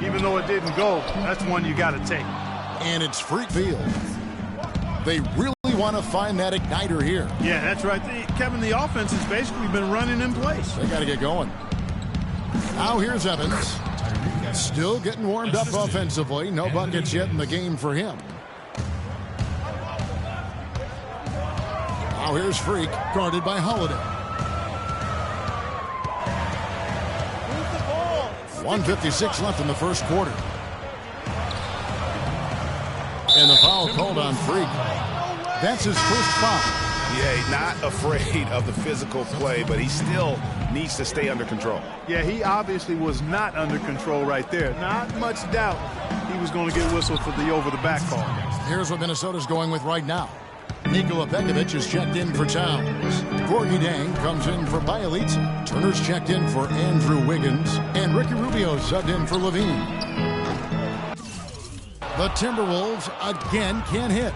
Even though it didn't go, that's one you got to take. And it's Freak Field. They really want to find that igniter here. Yeah, that's right. Kevin, the offense has basically been running in place. They got to get going. Now here's Evans. Still getting warmed up offensively. No buckets yet in the game for him. Now here's Freak, guarded by Holiday. 1:56 left in the first quarter. And the foul called on Freak. That's his first foul. Yeah, he's not afraid of the physical play, but he still needs to stay under control. Yeah, he obviously was not under control right there. Not much doubt he was going to get whistled for the over-the-back call. Here's what Minnesota's going with right now. Nikola Pekovic is checked in for Towns. Gorgie Dang comes in for Bielitsa. Turner's checked in for Andrew Wiggins. And Ricky Rubio subbed in for Levine. The Timberwolves again can't hit.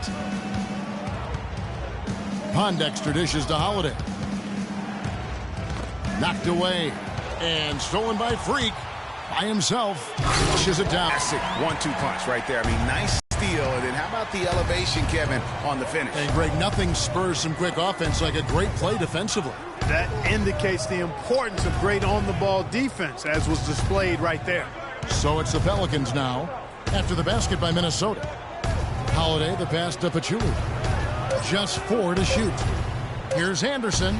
Pondexter dishes to Holiday. Knocked away. And stolen by Freak. By himself. Pushes it down. Classic 1-2 punch right there. I mean, nice steal. And then how about the elevation, Kevin, on the finish? And Greg, nothing spurs some quick offense like a great play defensively. That indicates the importance of great on-the-ball defense, as was displayed right there. So it's the Pelicans now, after the basket by Minnesota. Holiday, the pass to Pachulia. Just 4 to shoot. Here's Anderson.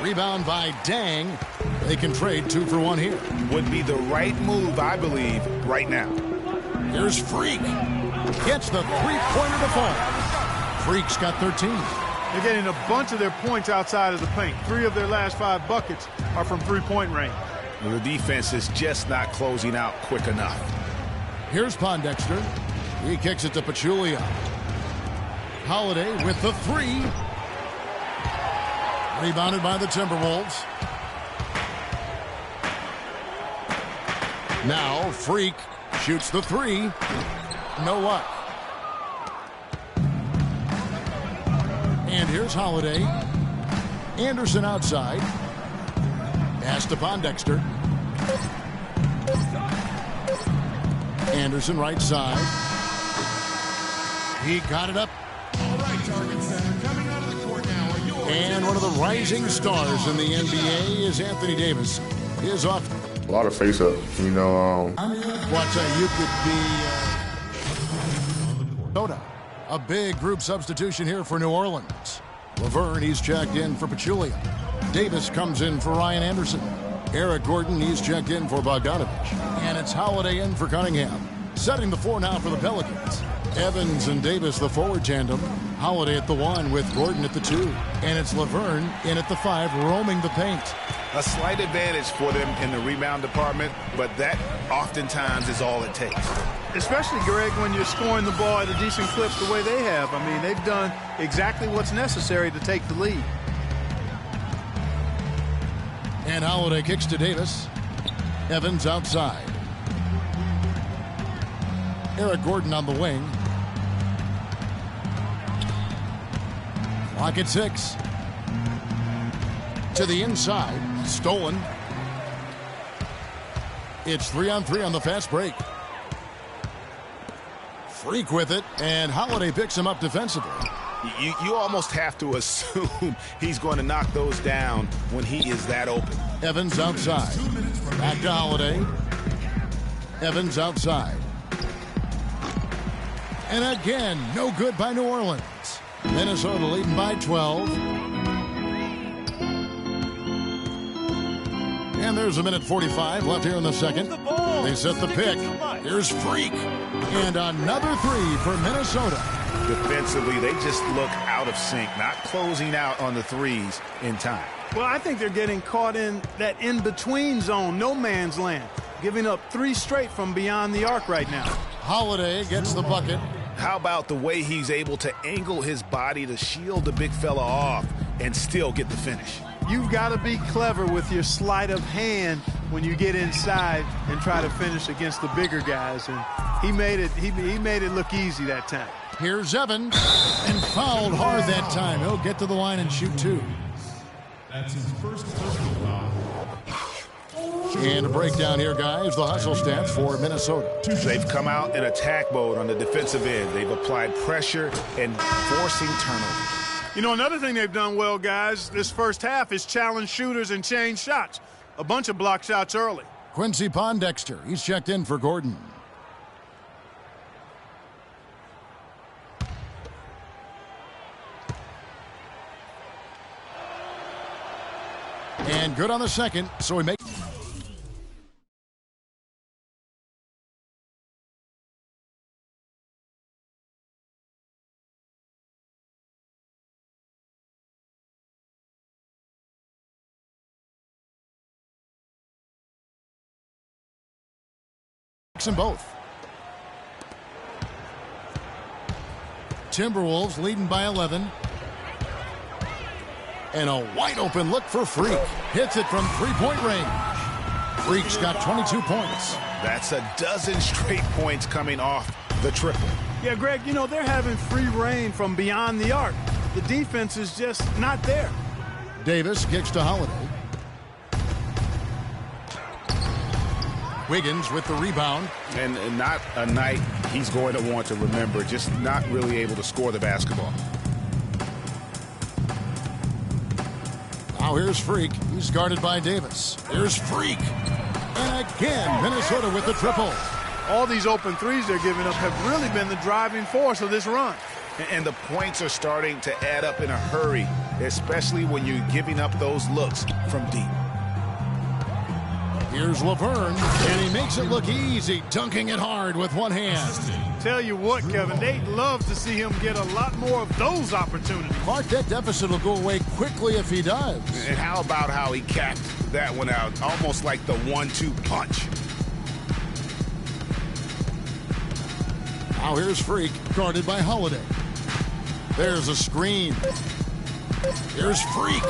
Rebound by Dang. They can trade 2 for 1 here. Would be the right move, I believe, right now. Here's Freak. Gets the three-pointer to fall. Freak's got 13. They're getting a bunch of their points outside of the paint. 3 of their last 5 buckets are from three-point range. The defense is just not closing out quick enough. Here's Pondexter. He kicks it to Pachulia. Holiday with the 3. Rebounded by the Timberwolves. Now Freak shoots the 3. No luck. And here's Holiday. Anderson outside. Pass to Pondexter. Anderson right side. He got it up. All right, target center coming out of the court now. And one of the rising stars in the NBA is Anthony Davis. He is off. A lot of face-up, you know. What you could be. Minnesota. A big group substitution here for New Orleans. Laverne, he's checked in for Pachulia. Davis comes in for Ryan Anderson. Eric Gordon, he's checked in for Bogdanovich. And it's Holiday in for Cunningham. Setting the 4 now for the Pelicans. Evans and Davis, the forward tandem. Holiday at the 1 with Gordon at the 2. And it's Laverne in at the 5, roaming the paint. A slight advantage for them in the rebound department, but that oftentimes is all it takes. Especially, Greg, when you're scoring the ball at a decent clip the way they have. I mean, they've done exactly what's necessary to take the lead. And Holiday kicks to Davis. Evans outside. Eric Gordon on the wing. Clock at 6. To the inside. Stolen. It's 3-on-3 on the fast break. Freak with it, and Holiday picks him up defensively. You almost have to assume he's going to knock those down when he is that open. Evans outside. Back to Holiday. Evans outside. And again, no good by New Orleans. Minnesota leading by 12. And there's 1:45 left here in the second. They set the pick. Here's Freak. And another 3 for Minnesota. Defensively, they just look out of sync, not closing out on the threes in time. Well, I think they're getting caught in that in-between zone, no man's land, giving up 3 straight from beyond the arc right now. Holiday gets the bucket. How about the way he's able to angle his body to shield the big fella off and still get the finish? You've got to be clever with your sleight of hand when you get inside and try to finish against the bigger guys. And he made it look easy that time. Here's Evans, and fouled hard that time. He'll get to the line and shoot 2. That's his first personal foul. And a breakdown here, guys. The hustle stats for Minnesota. They've come out in attack mode on the defensive end. They've applied pressure and forcing turnovers. You know, another thing they've done well, guys, this first half is challenge shooters and change shots. A bunch of block shots early. Quincy Pondexter, he's checked in for Gordon. And good on the second, so he makes... them both. Timberwolves leading by 11. And a wide open look for Freak. Hits it from three-point range. Freak's got 22 points. That's a dozen straight points coming off the triple. Yeah, Greg, you know, they're having free reign from beyond the arc. The defense is just not there. Davis kicks to Holiday. Wiggins with the rebound. And not a night he's going to want to remember, just not really able to score the basketball. Now here's Freak. He's guarded by Davis. Here's Freak. And again, Minnesota with the triple. All these open threes they're giving up have really been the driving force of this run. And the points are starting to add up in a hurry, especially when you're giving up those looks from deep. Here's Laverne, and he makes it look easy, dunking it hard with one hand. Tell you what, Kevin, they'd love to see him get a lot more of those opportunities. Mark, that deficit will go away quickly if he does. And how about how he capped that one out, almost like the 1-2 punch. Now here's Freak, guarded by Holiday. There's a screen. Here's Freak.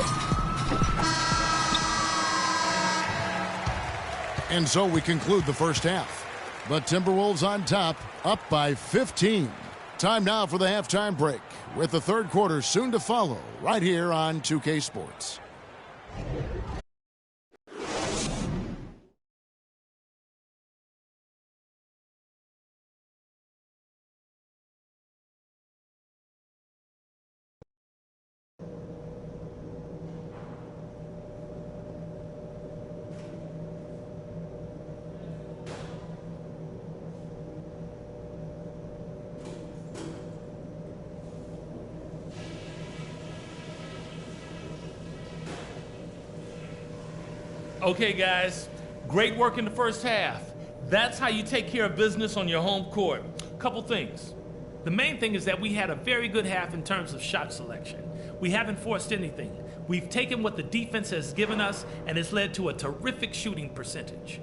And so we conclude the first half. But Timberwolves on top, up by 15. Time now for the halftime break, with the third quarter soon to follow, right here on 2K Sports. Okay, guys, great work in the first half. That's how you take care of business on your home court. Couple things. The main thing is that we had a very good half in terms of shot selection. We haven't forced anything. We've taken what the defense has given us, and it's led to a terrific shooting percentage.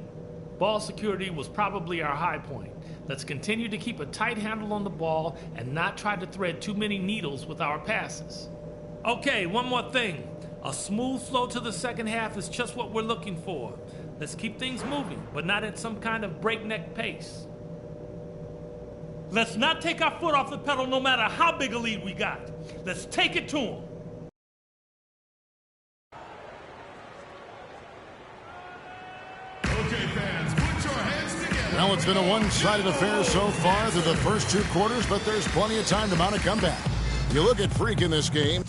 Ball security was probably our high point. Let's continue to keep a tight handle on the ball and not try to thread too many needles with our passes. Okay, one more thing. A smooth flow to the second half is just what we're looking for. Let's keep things moving, but not at some kind of breakneck pace. Let's not take our foot off the pedal no matter how big a lead we got. Let's take it to them. Okay, fans, put your hands together. Well, it's been a one-sided affair so far through the first two quarters, but there's plenty of time to mount a comeback. You look at Freak in this game.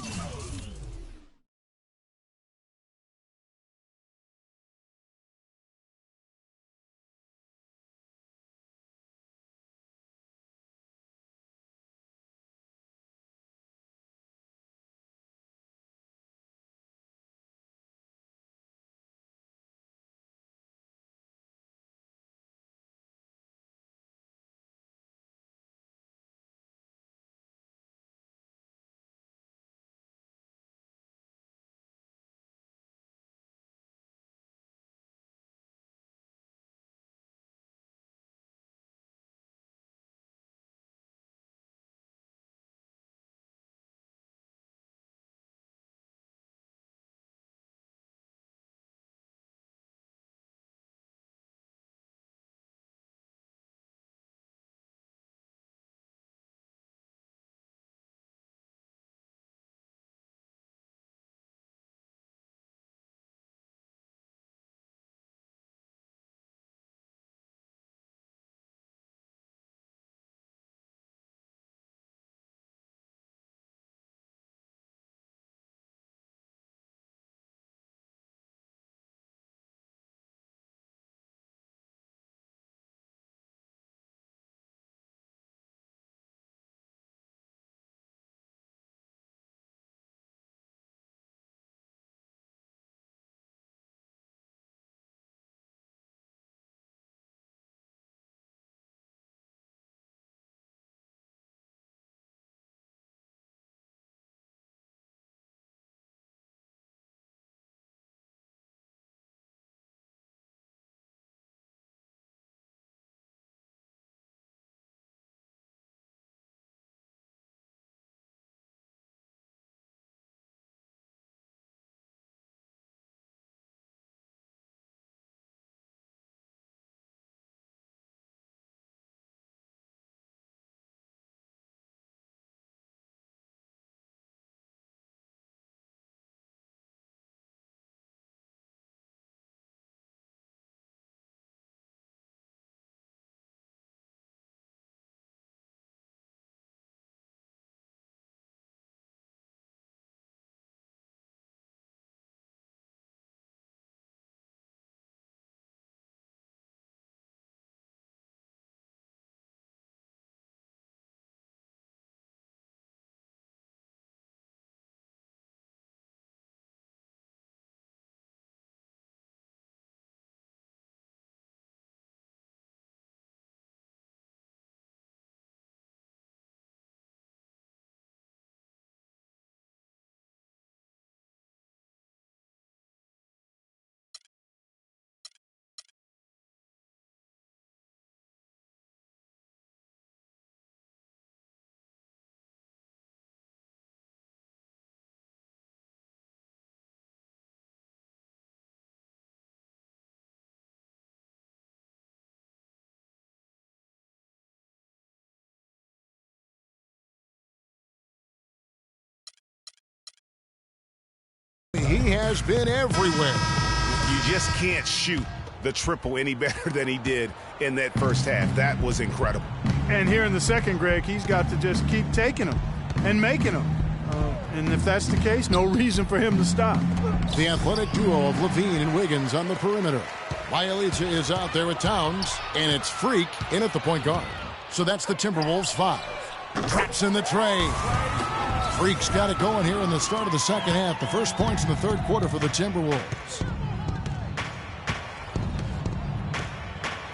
has been everywhere. You just can't shoot the triple any better than he did in that first half. That was incredible. And here in the second, Greg, he's got to just keep taking them and making them. And if that's the case, no reason for him to stop. The athletic duo of Levine and Wiggins on the perimeter. Bjelica is out there with Towns, and it's Freak in at the point guard. So that's the Timberwolves 5. Traps in the tray. Freak's got it going here in the start of the second half. The first points in the third quarter for the Timberwolves.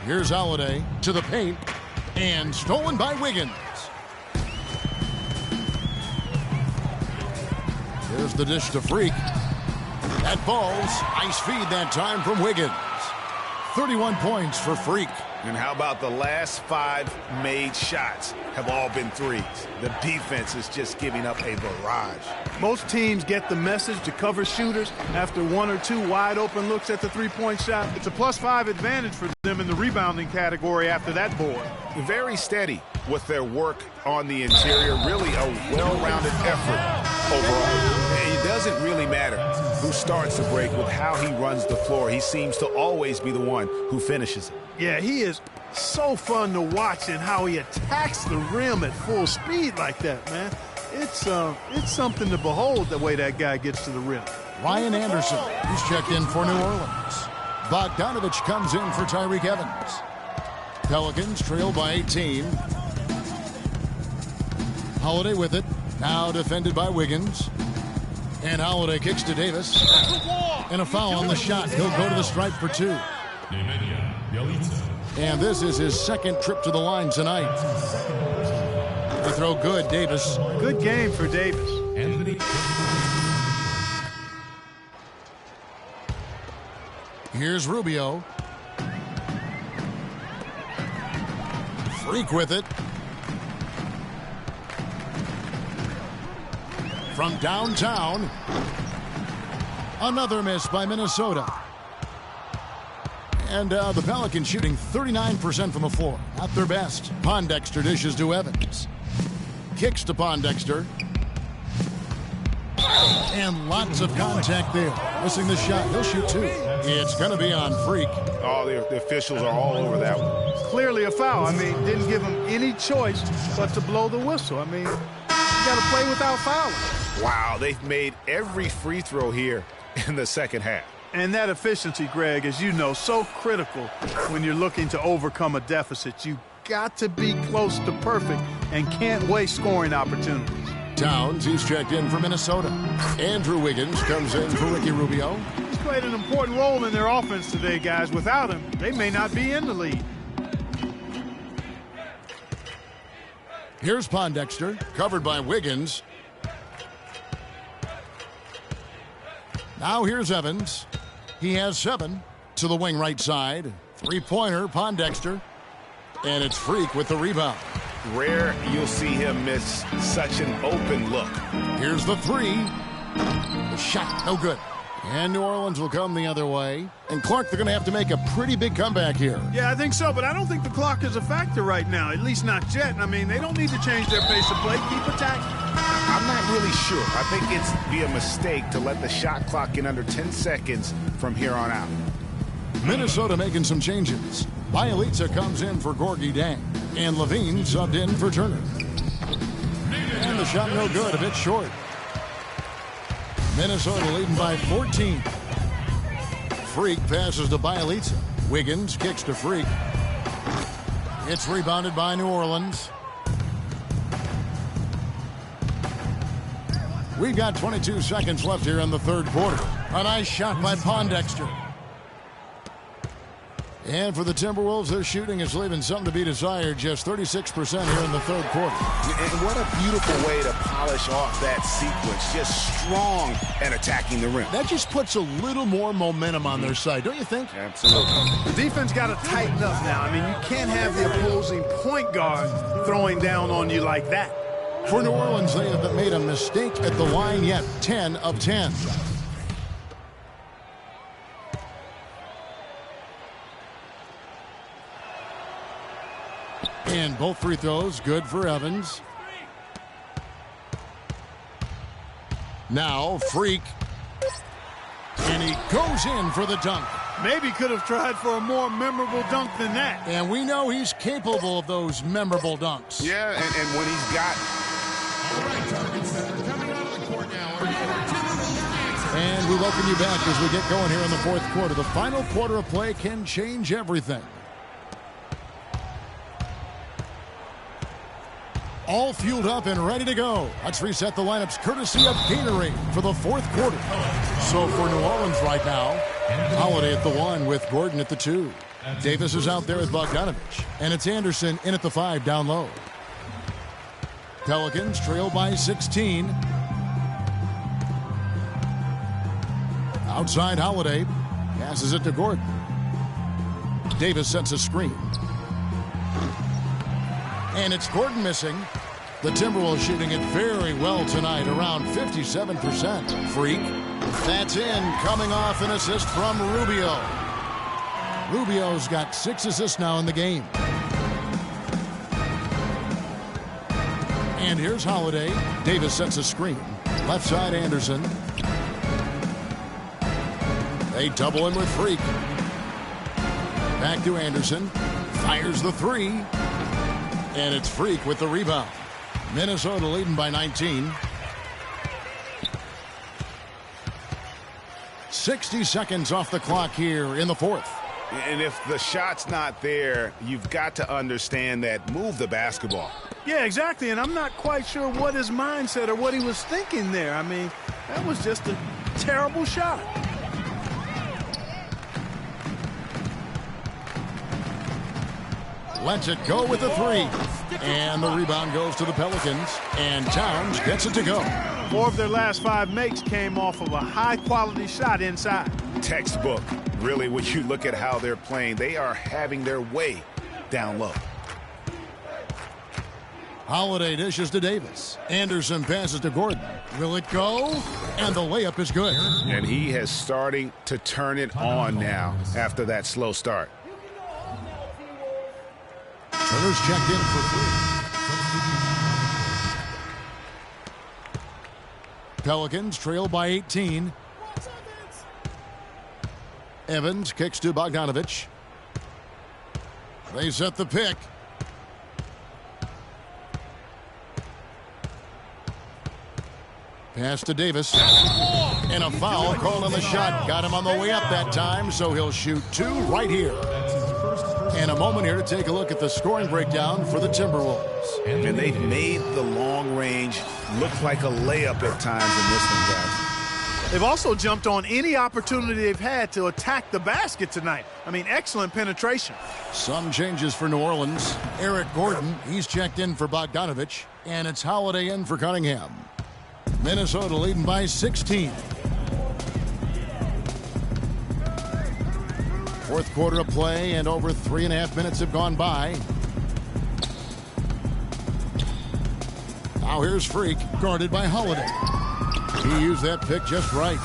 Here's Holiday to the paint, and stolen by Wiggins. Here's the dish to Freak. That falls. Nice feed that time from Wiggins. 31 points for Freak. And how about the last 5 made shots have all been threes? The defense is just giving up a barrage. Most teams get the message to cover shooters after 1 or 2 wide open looks at the three-point shot. It's a +5 advantage for them in the rebounding category after that board. Very steady with their work on the interior. Really a well-rounded effort overall. It doesn't really matter who starts the break with how he runs the floor. He seems to always be the one who finishes it. Yeah, he is so fun to watch and how he attacks the rim at full speed like that, man. It's something to behold the way that guy gets to the rim. Ryan Anderson, he's checked in for New Orleans. Bogdanovich comes in for Tyreke Evans. Pelicans trail by 18. Holiday with it. Now defended by Wiggins. And Holiday kicks to Davis. And a foul on the shot. He'll go to the stripe for 2. And this is his second trip to the line tonight. They throw good, Davis. Good game for Davis. Here's Rubio. Freak with it. From downtown. Another miss by Minnesota. And the Pelicans shooting 39% from the floor. At their best. Pondexter dishes to Evans. Kicks to Pondexter. And lots of contact there. Missing the shot. He'll shoot 2. It's going to be on Freak. Oh, the officials are all over that one. Clearly a foul. I mean, didn't give him any choice but to blow the whistle. I mean, you got to play without fouling. Wow, they've made every free throw here in the second half. And that efficiency, Greg, as you know, so critical when you're looking to overcome a deficit. You got to be close to perfect and can't waste scoring opportunities. Towns, he's checked in for Minnesota. Andrew Wiggins comes in for Ricky Rubio. He's played an important role in their offense today, guys. Without him, they may not be in the lead. Here's Pondexter, covered by Wiggins. Now here's Evans. He has 7 to the wing right side. Three-pointer, Pondexter. And it's Freak with the rebound. Rare you'll see him miss such an open look. Here's the 3. The shot, no good. And New Orleans will come the other way. And Clark, they're going to have to make a pretty big comeback here. Yeah, I think so, but I don't think the clock is a factor right now, at least not yet. I mean, they don't need to change their pace of play. Keep attacking. I'm not really sure. I think it's be a mistake to let the shot clock in under 10 seconds from here on out. Minnesota making some changes. Bjelica comes in for Gorgie Dang. And Levine subbed in for Turner. And the shot no good, a bit short. Minnesota leading by 14. Freak passes to Bjelica. Wiggins kicks to Freak. It's rebounded by New Orleans. We've got 22 seconds left here in the third quarter. A nice shot by Pondexter. And for the Timberwolves, their shooting is leaving something to be desired. Just 36% here in the third quarter. And what a beautiful way to polish off that sequence. Just strong and attacking the rim. That just puts a little more momentum on their side, don't you think? Absolutely. The defense got to tighten up now. I mean, you can't have the opposing point guard throwing down on you like that. For New Orleans, they haven't made a mistake at the line yet. 10 of 10. And both free throws good for Evans. Now Freak And he goes in for the dunk. Maybe could have tried for a more memorable dunk than that. And we know he's capable of those memorable dunks. Yeah, and when he's got... All right, target center coming out of the court now. And we welcome you back as we get going here in the fourth quarter. The final quarter of play can change everything. All fueled up and ready to go. Let's reset the lineups courtesy of Gatorade for the fourth quarter. So for New Orleans right now, Holiday at the 1 with Gordon at the 2. Davis is out there with Bogdanovich. And it's Anderson in at the 5 down low. Pelicans trail by 16. Outside Holiday. Passes it to Gordon. Davis sets a screen. And it's Gordon missing. The Timberwolves shooting it very well tonight, around 57%. Freak. That's in, coming off an assist from Rubio. Rubio's got 6 assists now in the game. And here's Holiday. Davis sets a screen. Left side Anderson. They double him with Freak. Back to Anderson. Fires the 3. And it's Freak with the rebound. Minnesota leading by 19. 60 seconds off the clock here in the fourth. And if the shot's not there, you've got to understand that. Move the basketball. Yeah, exactly. And I'm not quite sure what his mindset or what he was thinking there. I mean, that was just a terrible shot. Lets it go with the 3. And the rebound goes to the Pelicans. And Towns gets it to go. 4 of their last 5 makes came off of a high-quality shot inside. Textbook. Really, when you look at how they're playing, they are having their way down low. Holiday dishes to Davis. Anderson passes to Gordon. Will it go? And the layup is good. And he is starting to turn it on now after that slow start. Turner's checked in for 3. Pelicans trail by 18. Evans kicks to Bogdanovich. They set the pick. Pass to Davis. And a foul called on the shot. Got him on the way up that time, so he'll shoot 2 right here. And a moment here to take a look at the scoring breakdown for the Timberwolves. And they've made the long range look like a layup at times in this one, guys. They've also jumped on any opportunity they've had to attack the basket tonight. I mean, excellent penetration. Some changes for New Orleans. Eric Gordon, he's checked in for Bogdanovich. And it's Holiday in for Cunningham. Minnesota leading by 16. Fourth quarter of play, and over 3.5 minutes have gone by. Now here's Freak, guarded by Holiday. He used that pick just right.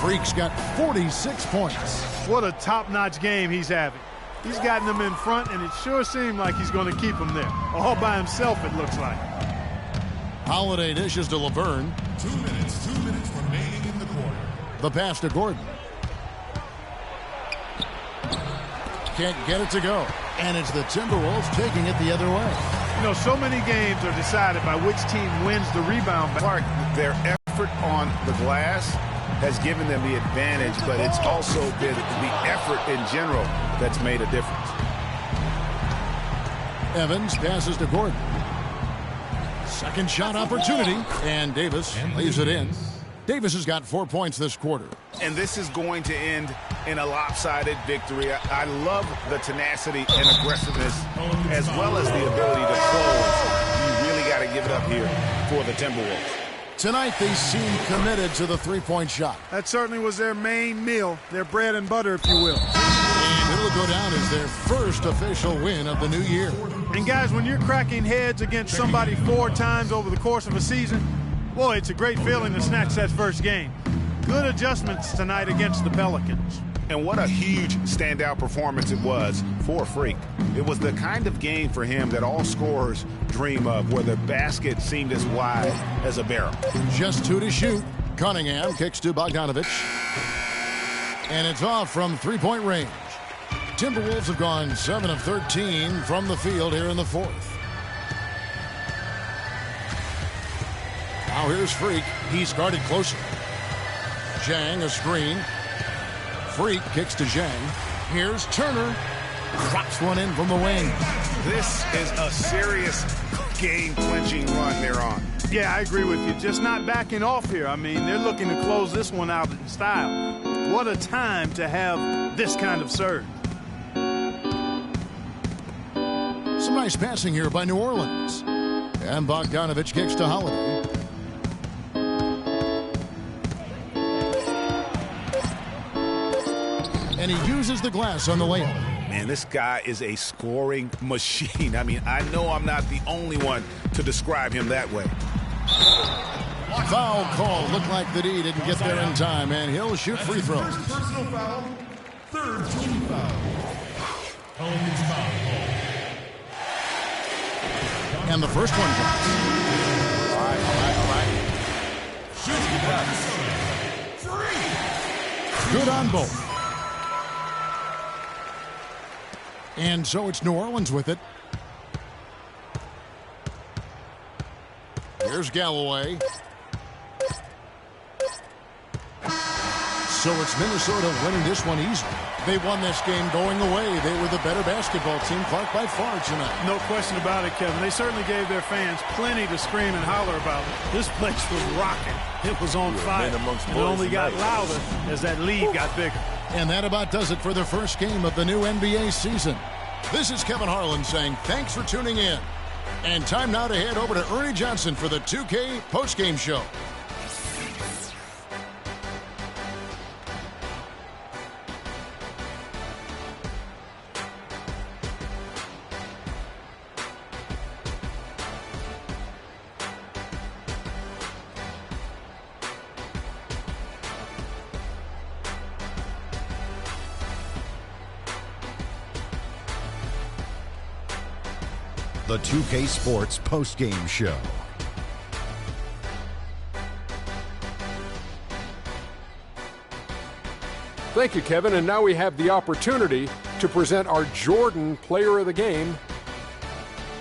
Freak's got 46 points. What a top-notch game he's having. He's gotten them in front, and it sure seemed like he's going to keep them there. All by himself, it looks like. Holiday dishes to Laverne. 2 minutes remaining in the quarter. The pass to Gordon. Can't get it to go. And it's the Timberwolves taking it the other way. You know, so many games are decided by which team wins the rebound. Clark, their effort on the glass has given them the advantage, but it's also been the effort in general that's made a difference. Evans passes to Gordon. Second shot opportunity, and Davis leaves it in. Davis has got 4 points this quarter. And this is going to end in a lopsided victory. I love the tenacity and aggressiveness as well as the ability to close. You really got to give it up here for the Timberwolves. Tonight they seem committed to the three-point shot. That certainly was their main meal, their bread and butter, if you will. And it'll go down as their first official win of the new year. And guys, when you're cracking heads against somebody 4 times over the course of a season, boy, it's a great feeling to snatch that first game. Good adjustments tonight against the Pelicans. And what a huge standout performance it was for Freak. It was the kind of game for him that all scorers dream of, where the basket seemed as wide as a barrel. Just 2 to shoot. Cunningham kicks to Bogdanovich. And it's off from three-point range. Timberwolves have gone 7 of 13 from the field here in the fourth. Now here's Freak. He's guarded closer. Zhang, a screen. Freak kicks to Zhang. Here's Turner. Drops one in from the wing. This is a serious game-clinching run they're on. Yeah, I agree with you. Just not backing off here. I mean, they're looking to close this one out in style. What a time to have this kind of serve. Some nice passing here by New Orleans. And Bogdanovich kicks to Holiday. And he uses the glass on the layup. Man, this guy is a scoring machine. I mean, I know I'm not the only one to describe him that way. Foul call. Looked like the D didn't get there in time, and he'll shoot free throws. First personal foul, third team foul. Pelicans foul. And the first one drops. All right. Shooting Free. Good on both. And so it's New Orleans with it. Here's Galloway. So it's Minnesota winning this one easily. They won this game going away. They were the better basketball team, Clark, by far tonight. No question about it, Kevin. They certainly gave their fans plenty to scream and holler about. This place was rocking. It was on fire. It only got louder as that lead got bigger. And that about does it for the first game of the new NBA season. This is Kevin Harlan saying thanks for tuning in. And time now to head over to Ernie Johnson for the 2K postgame show. The 2K Sports postgame show. Thank you, Kevin. And now we have the opportunity to present our Jordan Player of the Game,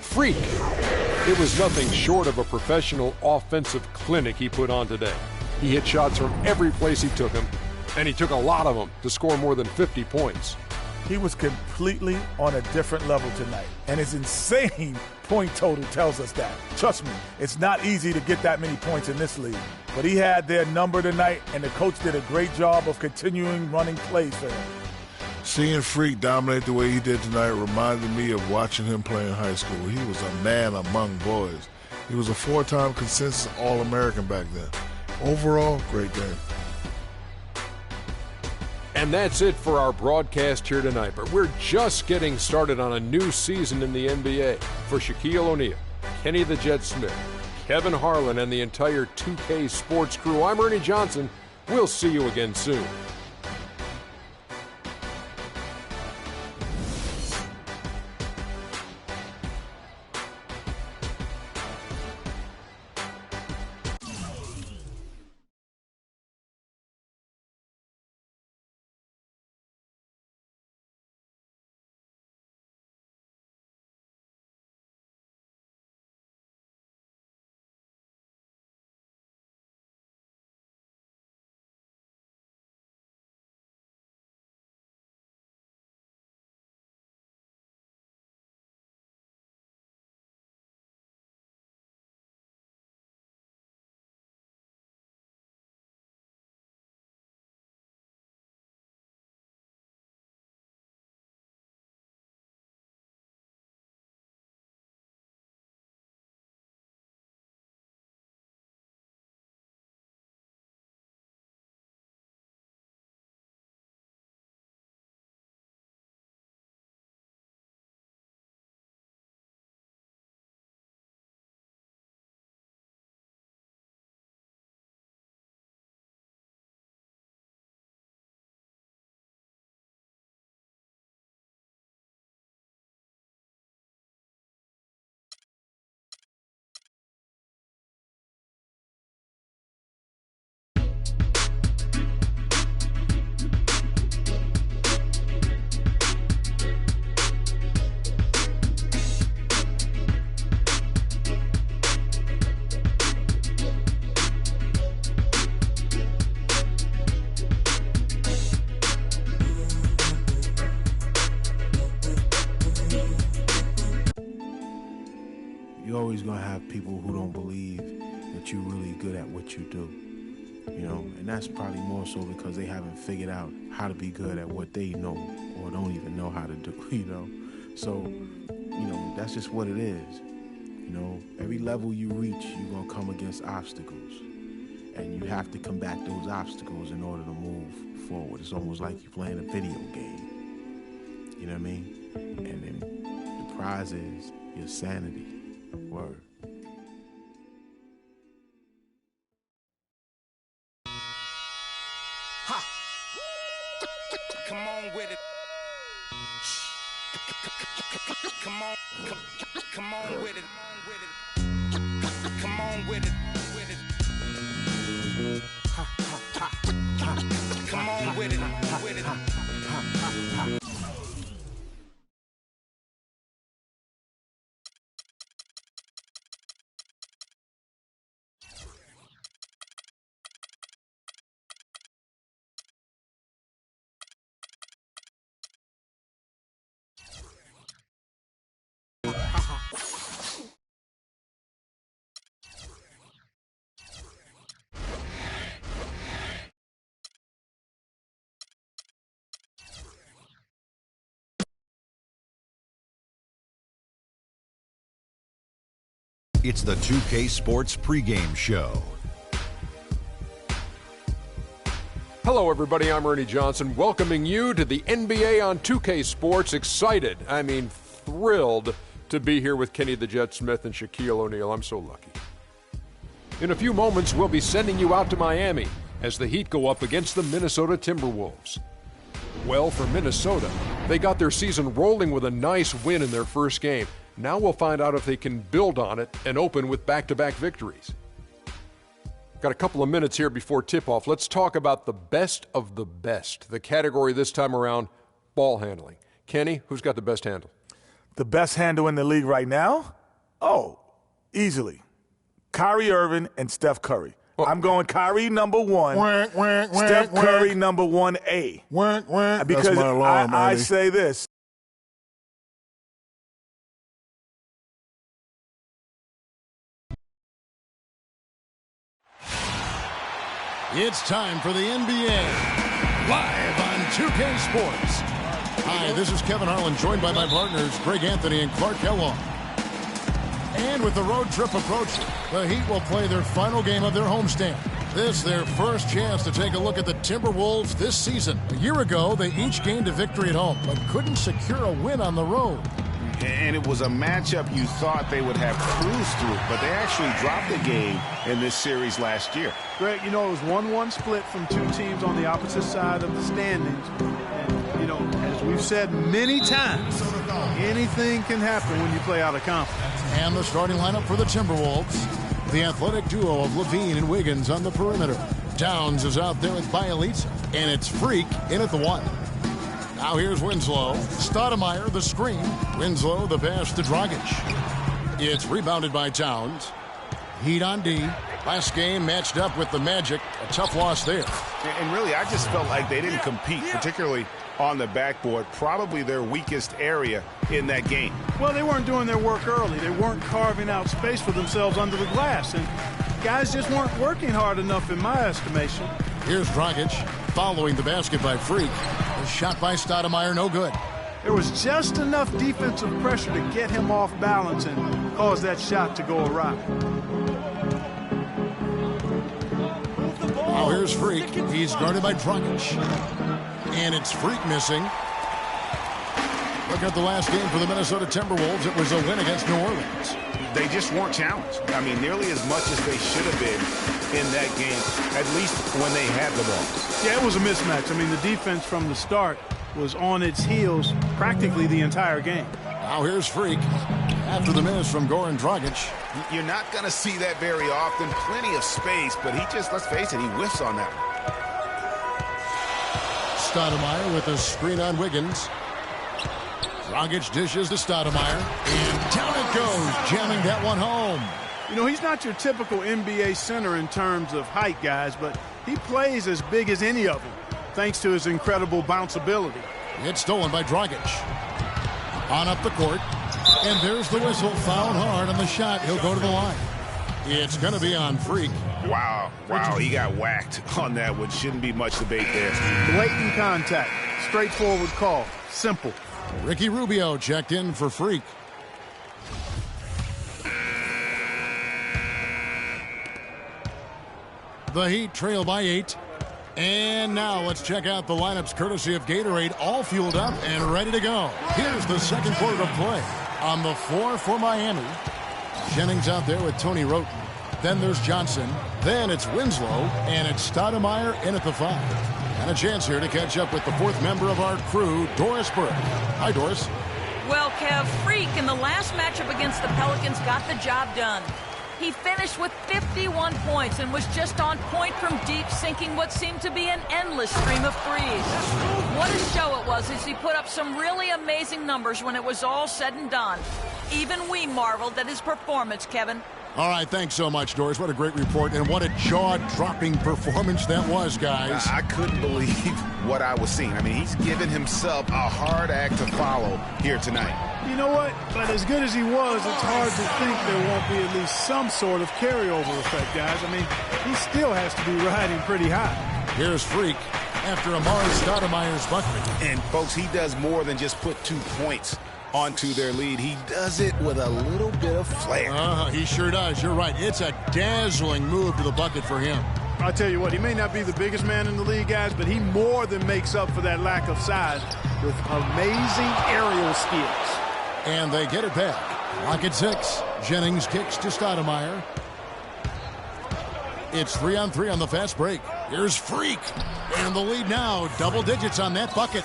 Freak. It was nothing short of a professional offensive clinic he put on today. He hit shots from every place he took them, and he took a lot of them to score more than 50 points. He was completely on a different level tonight, and his insane point total tells us that. Trust me, it's not easy to get that many points in this league, but he had their number tonight, and the coach did a great job of continuing running plays for him. Seeing Freak dominate the way he did tonight reminded me of watching him play in high school. He was a man among boys. He was a four-time consensus All-American back then. Overall, great game. And that's it for our broadcast here tonight. But we're just getting started on a new season in the NBA. For Shaquille O'Neal, Kenny the Jet Smith, Kevin Harlan, and the entire 2K Sports crew, I'm Ernie Johnson. We'll see you again soon. you're always going to have people who don't believe that you're really good at what you do. You know, and that's probably more so because they haven't figured out how to be good at what they know or don't even know how to do, you know. So, you know, that's just what it is. You know, every level you reach, you're going to come against obstacles. And you have to combat those obstacles in order to move forward. It's almost like you're playing a video game. You know what I mean? And then the prize is your sanity. Word. Come on with it. Come on, come on with it. Come on with it. Come on with it. It's the 2K Sports pregame show. Hello, everybody. I'm Ernie Johnson, welcoming you to the NBA on 2K Sports. Excited, I mean thrilled to be here with Kenny the Jet Smith and Shaquille O'Neal. I'm so lucky. In a few moments, we'll be sending you out to Miami as the Heat go up against the Minnesota Timberwolves. Well, for Minnesota, they got their season rolling with a nice win in their first game. Now we'll find out if they can build on it and open with back-to-back victories. Got a couple of minutes here before tip-off. Let's talk about the best of the best. The category this time around, ball handling. Kenny, who's got the best handle? The best handle in the league right now? Oh, easily. Kyrie Irving and Steph Curry. Oh. I'm going Kyrie number one, Steph Curry number 1A. Because that's my alarm, I say this. It's time for the NBA, live on 2K Sports. Hi, this is Kevin Harlan, joined by my partners, Greg Anthony and Clark Kellogg. And with the road trip approaching, the Heat will play their final game of their homestand. This their first chance to take a look at the Timberwolves this season. A year ago, they each gained a victory at home, but couldn't secure a win on the road. And it was a matchup you thought they would have cruised through, but they actually dropped the game in this series last year. Greg, you know, it was 1-1 split from two teams on the opposite side of the standings. And, you know, as we've said many times, anything can happen when you play out of conference. And the starting lineup for the Timberwolves. The athletic duo of Levine and Wiggins on the perimeter. Downs is out there with Bielitsa, and it's Freak in at the 1. Now here's Winslow. Stoudemire, the screen. Winslow, the pass to Dragic. It's rebounded by Towns. Heat on D. Last game matched up with the Magic. A tough loss there. And really, I just felt like they didn't compete, particularly on the backboard. Probably their weakest area in that game. Well, they weren't doing their work early. They weren't carving out space for themselves under the glass. And guys just weren't working hard enough in my estimation. Here's Dragic following the basket by Freak. A shot by Stoudemire, no good. There was just enough defensive pressure to get him off balance and cause that shot to go awry. Now here's Freak. He's guarded by Dragic. And it's Freak missing. Look at the last game for the Minnesota Timberwolves. It was a win against New Orleans. They just weren't challenged. I mean, nearly as much as they should have been in that game, at least when they had the ball. Yeah, it was a mismatch. I mean, the defense from the start was on its heels practically the entire game. Now here's Freak. After the miss from Goran Dragic. You're not going to see that very often. Plenty of space, but he just, let's face it, he whiffs on that one. Stoudemire with a screen on Wiggins. Dragic dishes to Stoudemire. And down it goes, jamming that one home. You know, he's not your typical NBA center in terms of height, guys, but he plays as big as any of them, thanks to his incredible bounceability. It's stolen by Dragic. On up the court. And there's the whistle, fouled hard on the shot. He'll go to the line. It's going to be on Freak. Wow, he got whacked on that one. Shouldn't be much debate there. Blatant contact. Straightforward call. Simple. Ricky Rubio checked in for Freak. The Heat trail by 8. And now let's check out the lineups courtesy of Gatorade, all fueled up and ready to go. Here's the second quarter of play. On the floor for Miami, Jennings out there with Tony Roten. Then there's Johnson. Then it's Winslow. And it's Stoudemire in at the 5. And a chance here to catch up with the fourth member of our crew, Doris Burke. Hi, Doris. Well, Kev, Freak in the last matchup against the Pelicans got the job done. He finished with 51 points and was just on point from deep, sinking what seemed to be an endless stream of threes. What a show it was as he put up some really amazing numbers when it was all said and done. Even we marveled at his performance, Kevin. All right, thanks so much, Doris. What a great report, and what a jaw-dropping performance that was, guys. I couldn't believe what I was seeing. I mean, he's given himself a hard act to follow here tonight. You know what? But as good as he was, it's hard to think there won't be at least some sort of carryover effect, guys. I mean, he still has to be riding pretty high. Here's Freak after Amari Stoudemire's bucket. And, folks, he does more than just put 2 points onto their lead. He does it with a little bit of flair. He sure does. You're right. It's a dazzling move to the bucket for him. I'll tell you what, he may not be the biggest man in the league, guys, but he more than makes up for that lack of size with amazing aerial skills. And they get it back. Lock at 6. Jennings kicks to Stoudemire. It's 3-on-3 on the fast break. Here's Freak. And the lead now, double digits on that bucket.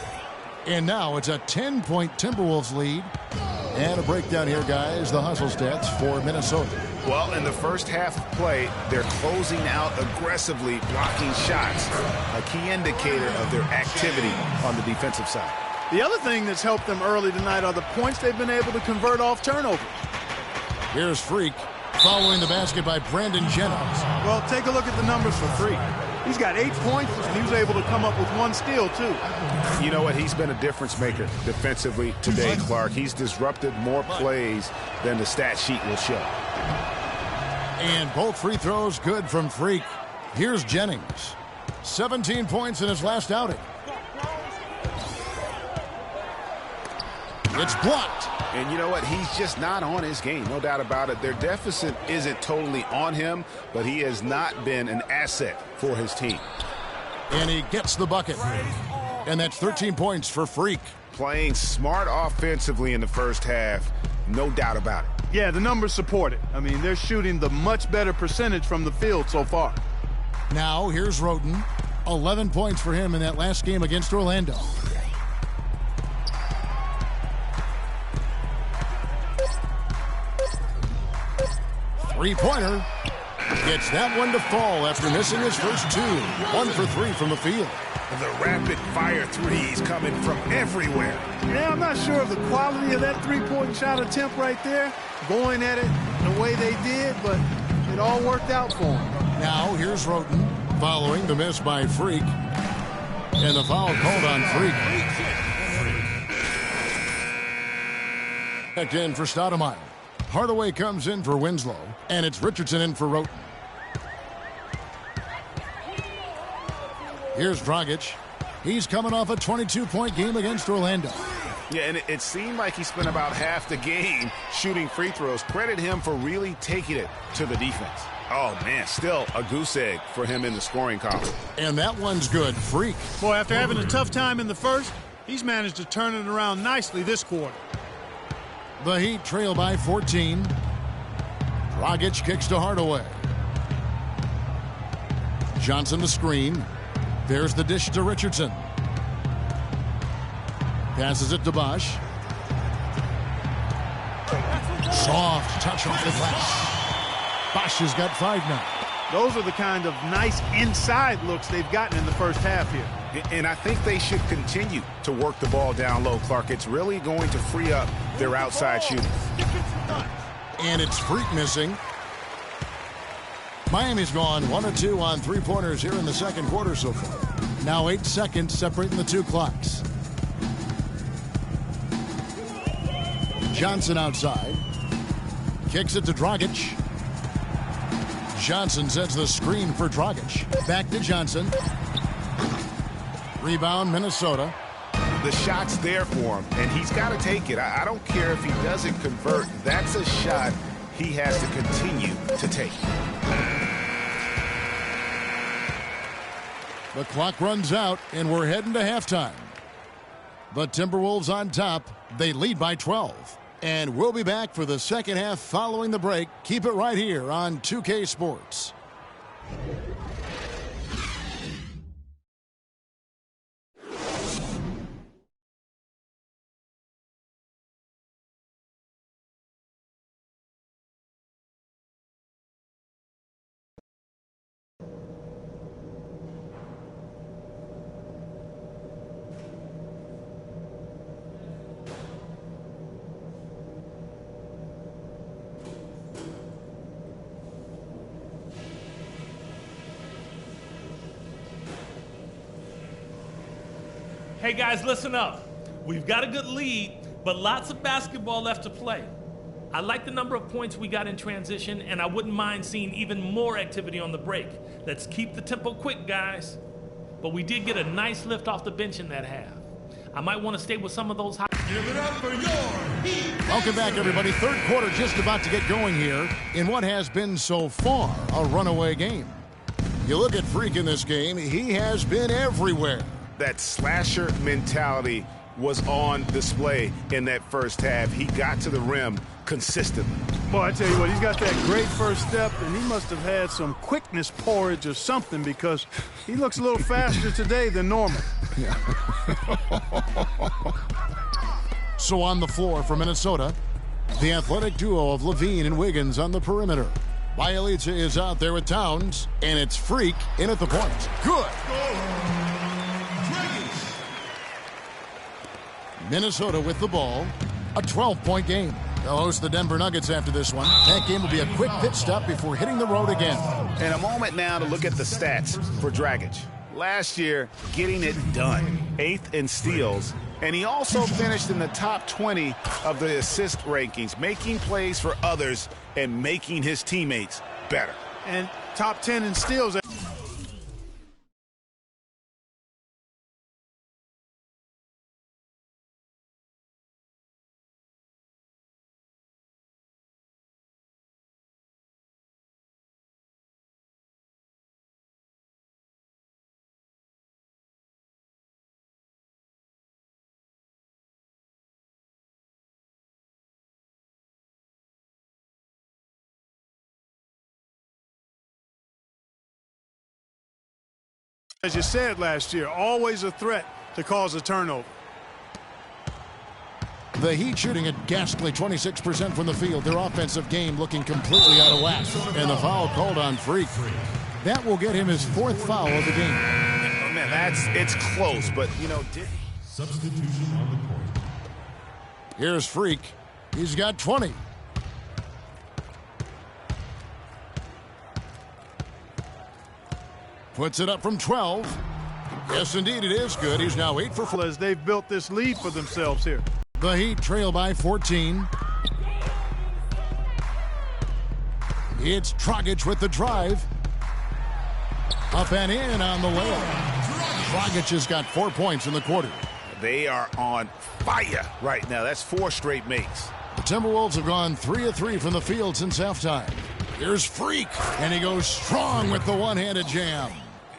And now it's a 10-point Timberwolves lead. And a breakdown here, guys. The hustle stats for Minnesota. Well, in the first half of play, they're closing out aggressively, blocking shots. A key indicator of their activity on the defensive side. The other thing that's helped them early tonight are the points they've been able to convert off turnovers. Here's Freak following the basket by Brandon Jennings. Well, take a look at the numbers for Freak. He's got 8 points, and he was able to come up with 1 steal, too. You know what? He's been a difference maker defensively today, Clark. He's disrupted more plays than the stat sheet will show. And both free throws good from Freak. Here's Jennings. 17 points in his last outing. It's blocked. And you know what? He's just not on his game. No doubt about it. Their deficit isn't totally on him, but he has not been an asset for his team. And he gets the bucket. And that's 13 points for Freak. Playing smart offensively in the first half. No doubt about it. Yeah, the numbers support it. I mean, they're shooting the much better percentage from the field so far. Now, here's Roten. 11 points for him in that last game against Orlando. Three-pointer. Gets that one to fall after missing his first 2. 1 for 3 from the field. The rapid-fire threes coming from everywhere. Yeah, I'm not sure of the quality of that three-point shot attempt right there, going at it the way they did, but it all worked out for him. Now, here's Roten following the miss by Freak. And the foul called on Freak. Checked in for Stoudemire. Hardaway comes in for Winslow, and it's Richardson in for Roten. Here's Dragic. He's coming off a 22-point game against Orlando. Yeah, and it seemed like he spent about half the game shooting free throws. Credit him for really taking it to the defense. Oh, man, still a goose egg for him in the scoring column. And that one's good. Freak. Boy, after having a tough time in the first, he's managed to turn it around nicely this quarter. The Heat trail by 14. Dragic kicks to Hardaway. Johnson the screen. There's the dish to Richardson. Passes it to Bosch. Soft touch off the glass. Bosch has got 5 now. Those are the kind of nice inside looks they've gotten in the first half here. And I think they should continue to work the ball down low, Clark. It's really going to free up their outside shooting. And it's Freak missing. Miami's gone 1 of 2 on three-pointers here in the second quarter so far. Now 8 seconds separating the 2 clocks. Johnson outside. Kicks it to Dragic. Johnson sets the screen for Dragic. Back to Johnson. Rebound, Minnesota. The shot's there for him, and he's got to take it. I don't care if he doesn't convert. That's a shot he has to continue to take. The clock runs out, and we're heading to halftime. The Timberwolves on top. They lead by 12. And we'll be back for the second half following the break. Keep it right here on 2K Sports. Hey guys, listen up. We've got a good lead, but lots of basketball left to play. I like the number of points we got in transition, and I wouldn't mind seeing even more activity on the break. Let's keep the tempo quick, guys. But we did get a nice lift off the bench in that half. I might want to stay with some of those high. Give it up for your Heat. Welcome back, everybody. Third quarter just about to get going here in what has been so far a runaway game. You look at Freak in this game, he has been everywhere. That slasher mentality was on display in that first half. He got to the rim consistently. Boy, I tell you what, he's got that great first step, and he must have had some quickness porridge or something because he looks a little faster today than normal. Yeah. So on the floor for Minnesota, the athletic duo of Levine and Wiggins on the perimeter. Bialica is out there with Towns, and it's Freak in at the point. Good. Minnesota with the ball. A 12-point game. They'll host the Denver Nuggets after this one. That game will be a quick pit stop before hitting the road again. And a moment now to look at the stats for Dragic. Last year, getting it done. 8th in steals. And he also finished in the top 20 of the assist rankings, making plays for others and making his teammates better. And top 10 in steals. As you said last year, always a threat to cause a turnover. The Heat shooting a ghastly 26% from the field. Their offensive game looking completely out of whack. And the foul called on Freak. That will get him his 4th foul of the game. Oh, man, it's close, but, you know. Substitution on the court. Here's Freak. He's got 20. Puts it up from 12. Yes, indeed, it is good. He's now 8 for 4. As they've built this lead for themselves here. The Heat trail by 14. It's Dragic with the drive. Up and in on the layup. Dragic has got 4 points in the quarter. They are on fire right now. That's 4 straight makes. The Timberwolves have gone 3 of 3 from the field since halftime. Here's Freak, and he goes strong with the one-handed jam.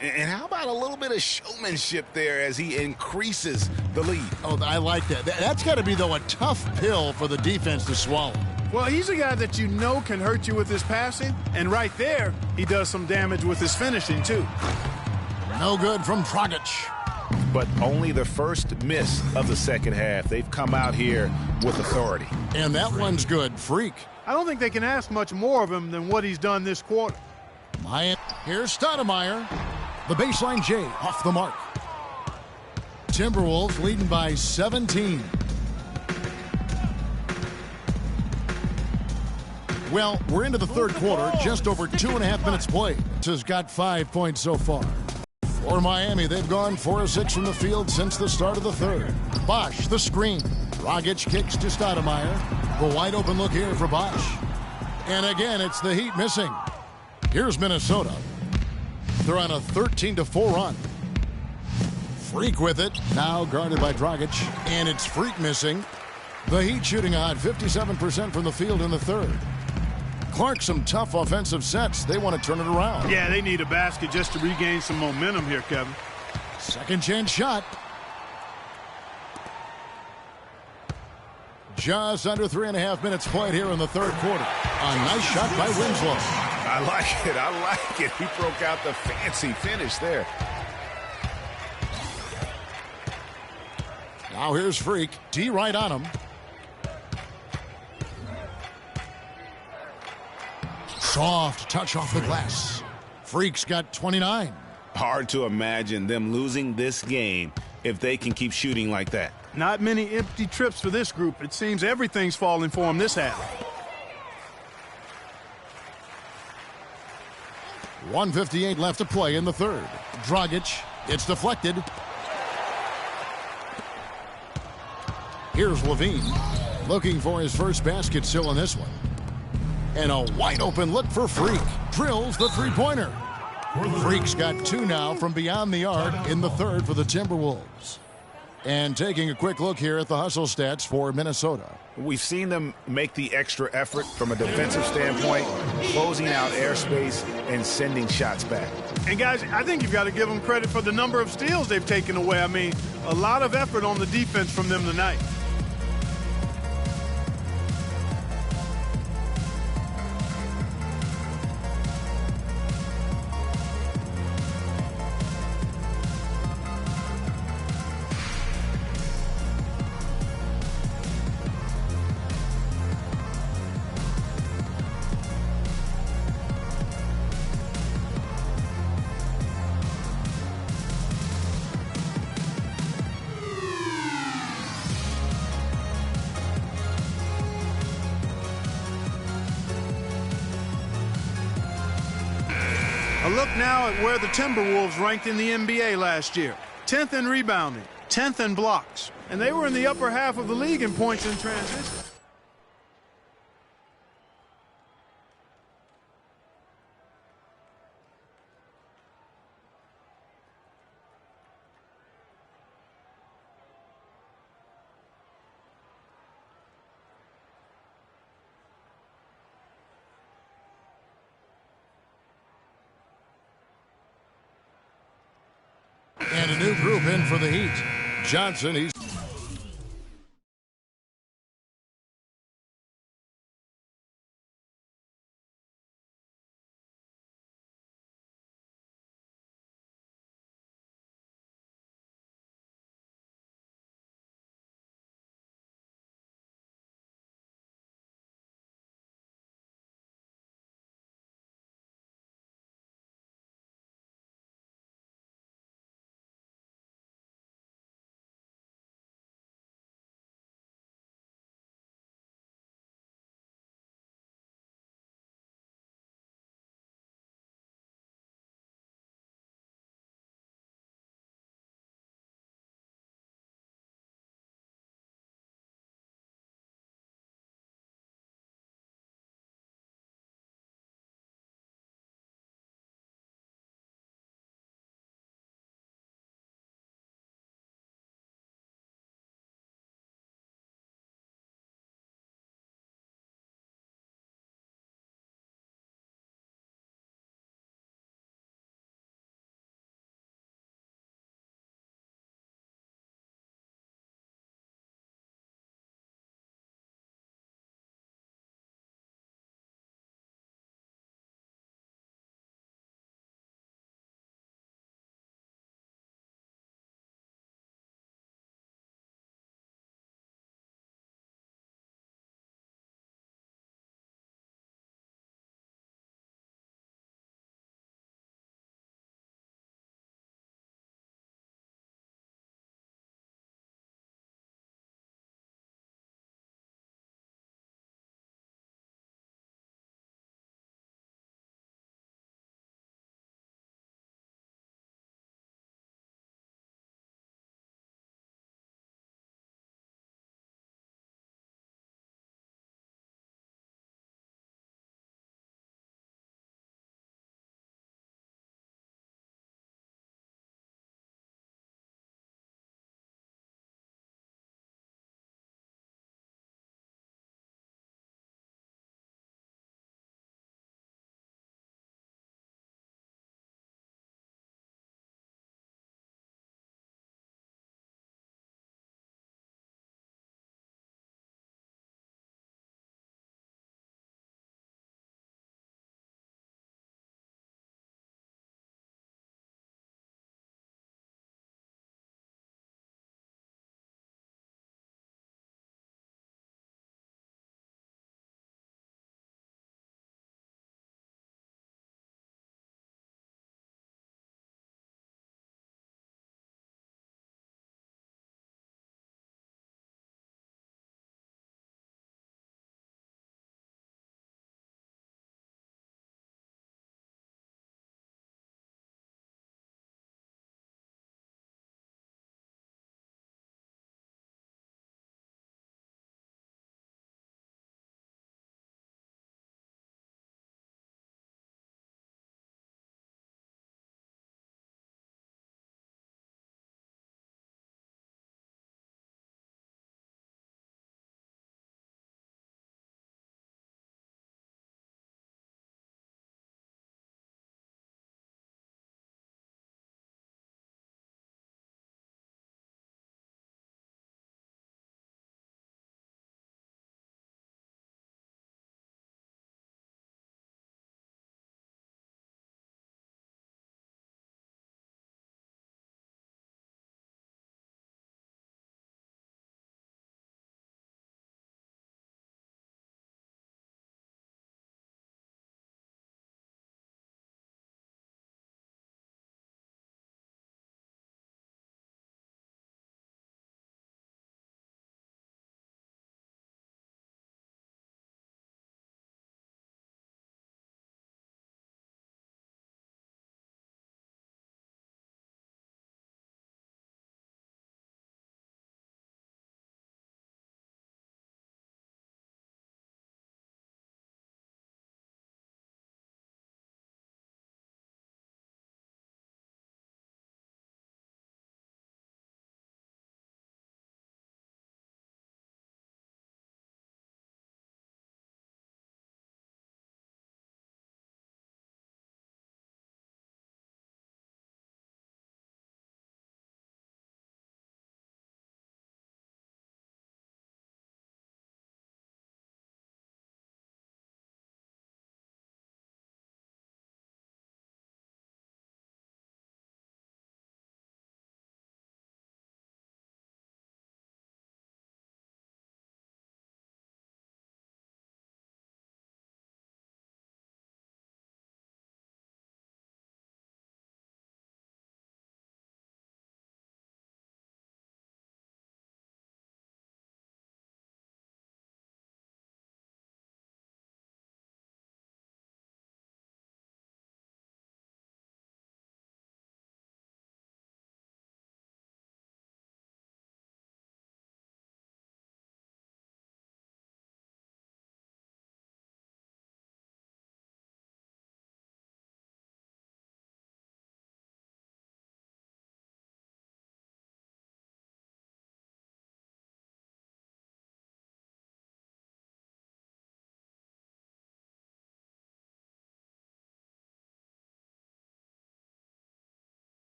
And how about a little bit of showmanship there as he increases the lead? Oh, I like that. That's got to be, though, a tough pill for the defense to swallow. Well, he's a guy that you know can hurt you with his passing, and right there, he does some damage with his finishing, too. No good from Dragic. But only the first miss of the second half. They've come out here with authority. And that one's good. Freak. I don't think they can ask much more of him than what he's done this quarter. Here's Stoudemire. The baseline J off the mark. Timberwolves leading by 17. Well, we're into the third quarter, just over 2.5 minutes played. Has got 5 points so far. For Miami, they've gone 4 of 6 from the field since the start of the third. Bosch, the screen. Dragic kicks to Stoudemire. The wide open look here for Bosch. And again, it's the Heat missing. Here's Minnesota. They're on a 13-4 run. Freak with it. Now guarded by Dragic. And it's Freak missing. The Heat shooting on 57% from the field in the third. Clark, some tough offensive sets. They want to turn it around. Yeah, they need a basket just to regain some momentum here, Kevin. Second chance shot. Just under 3.5 minutes played here in the third quarter. A nice shot by Winslow. I like it. I like it. He broke out the fancy finish there. Now here's Freak. D right on him. Soft touch off the glass. Freak's got 29. Hard to imagine them losing this game if they can keep shooting like that. Not many empty trips for this group. It seems everything's falling for them this half. 1:58 left to play in the third. Dragic. It's deflected. Here's Levine. Looking for his first basket still in this one. And a wide open look for Freak. Drills the three-pointer. Freak's got 2 now from beyond the arc in the third for the Timberwolves. And taking a quick look here at the hustle stats for Minnesota. We've seen them make the extra effort from a defensive standpoint, closing out airspace and sending shots back. And guys, I think you've got to give them credit for the number of steals they've taken away. I mean, a lot of effort on the defense from them tonight. A look now at where the Timberwolves ranked in the NBA last year. 10th in rebounding, 10th in blocks. And they were in the upper half of the league in points in transition. And a new group in for the Heat. Johnson, he's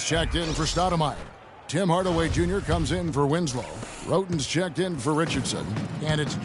checked in for Stoudemire. Tim Hardaway Jr. comes in for Winslow. Roten's checked in for Richardson. And it's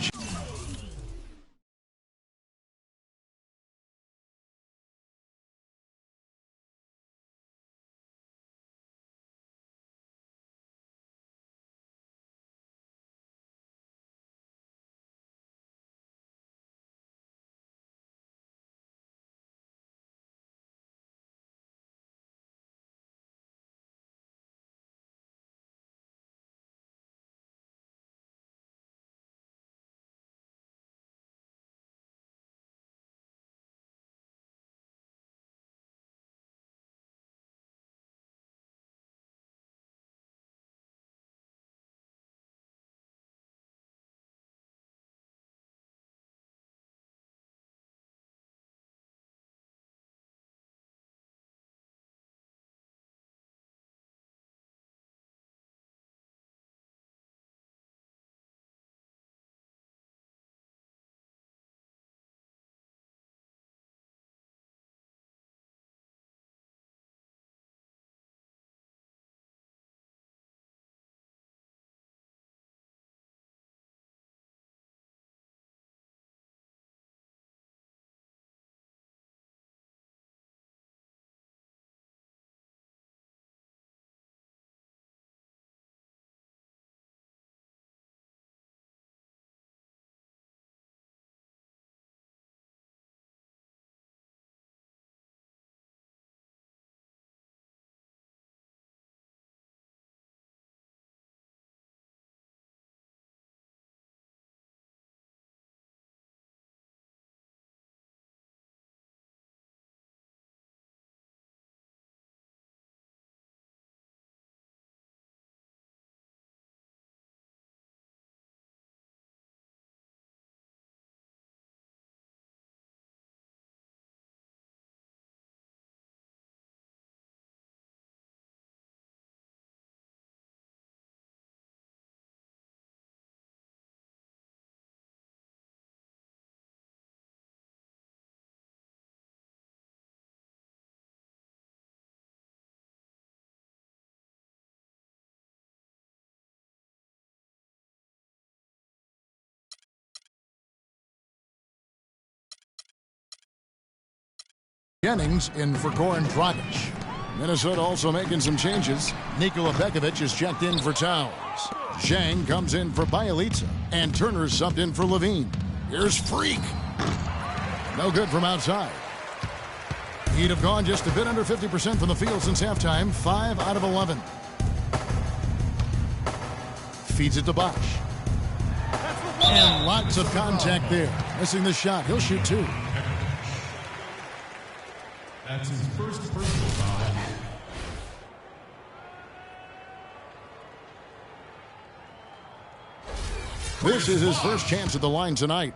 Jennings in for Goran Dragic. Minnesota also making some changes. Nikola Pekovic is checked in for Towns. Zhang comes in for Bjelica. And Turner's subbed in for Levine. Here's Freak. No good from outside. He'd have gone just a bit under 50% from the field since halftime. 5 out of 11. Feeds it to Bosch. And lots of contact there. Missing the shot. He'll shoot 2. That's his first personal foul. This is his first chance at the line tonight.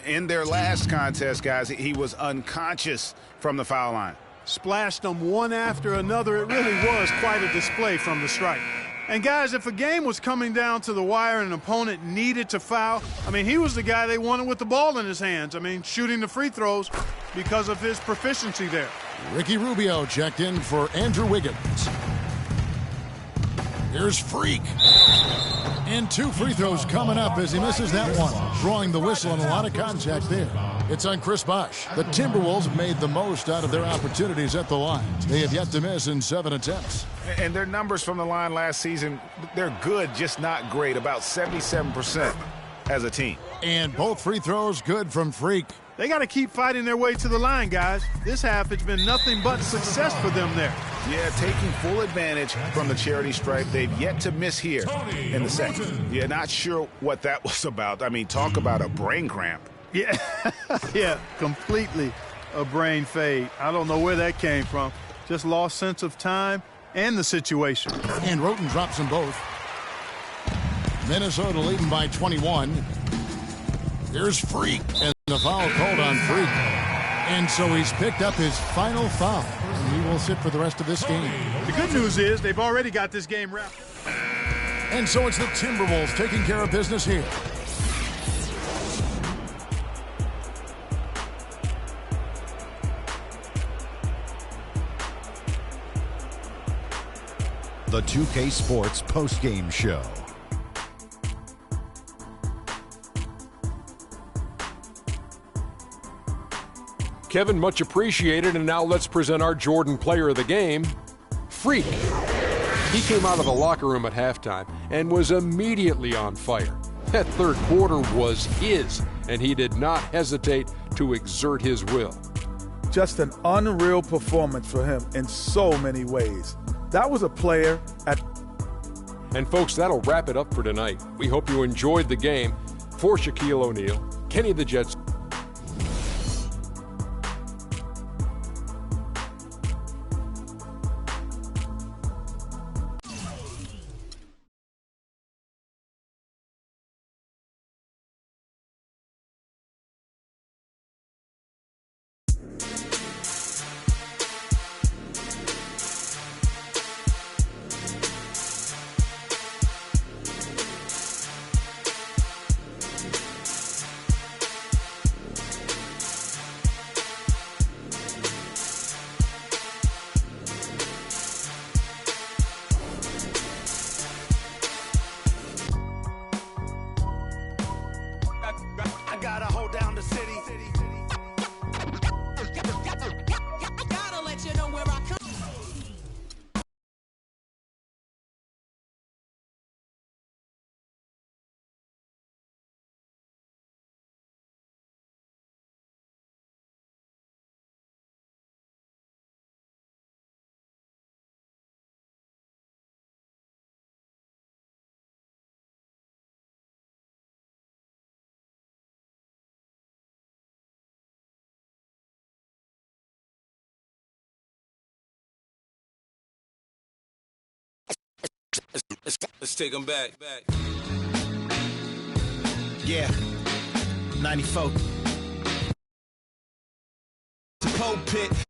In their last contest, guys, he was unconscious from the foul line. Splashed them one after another. It really was quite a display from the strike. And, guys, if a game was coming down to the wire and an opponent needed to foul, I mean, he was the guy they wanted with the ball in his hands. I mean, shooting the free throws because of his proficiency there. Ricky Rubio checked in for Andrew Wiggins. Here's Freak. And 2 free throws coming up as he misses that one. Drawing the whistle and a lot of contact there. It's on Chris Bosh. The Timberwolves made the most out of their opportunities at the line. They have yet to miss in 7 attempts. And their numbers from the line last season, they're good, just not great. About 77% as a team. And both free throws good from Freak. They got to keep fighting their way to the line, guys. This half has been nothing but success for them there. Yeah, taking full advantage from the charity stripe. They've yet to miss here in the second. Yeah, not sure what that was about. I mean, talk about a brain cramp. Yeah, yeah, completely a brain fade. I don't know where that came from. Just lost sense of time and the situation. And Roten drops them both. Minnesota leading by 21. Here's Freak. And the foul called on Freak. And so he's picked up his final foul. And he will sit for the rest of this game. The good news is they've already got this game wrapped. And so it's the Timberwolves taking care of business here. the 2K Sports postgame show. Kevin, much appreciated, and now let's present our Jordan player of the game, Freak. He came out of the locker room at halftime and was immediately on fire. That third quarter was his, and he did not hesitate to exert his will. Just an unreal performance for him in so many ways. That was a player at... And folks, that'll wrap it up for tonight. We hope you enjoyed the game. For Shaquille O'Neal, Kenny the Jets. I gotta hold down the city. Gotta let you know where I come. Let's take them back. Yeah, 94. The pulpit.